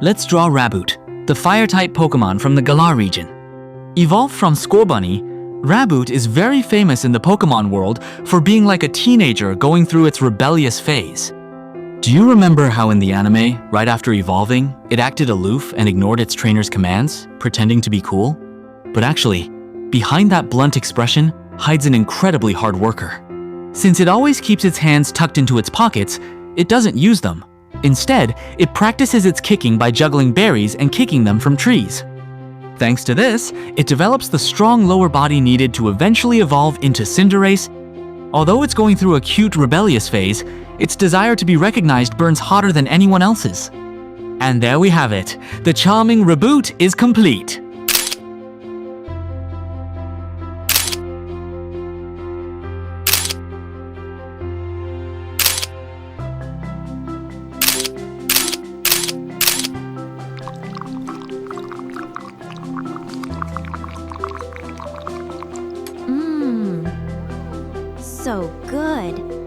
Let's draw Raboot, the Fire-type Pokémon from the Galar region. Evolved from Scorbunny, Raboot is very famous in the Pokémon world for being like a teenager going through its rebellious phase. Do you remember how in the anime, right after evolving, it acted aloof and ignored its trainer's commands, pretending to be cool? But actually, behind that blunt expression hides an incredibly hard worker. Since it always keeps its hands tucked into its pockets, it doesn't use them. Instead, it practices its kicking by juggling berries and kicking them from trees. Thanks to this, it develops the strong lower body needed to eventually evolve into Cinderace. Although it's going through a cute rebellious phase, its desire to be recognized burns hotter than anyone else's. And there we have it. The charming Raboot is complete. So good.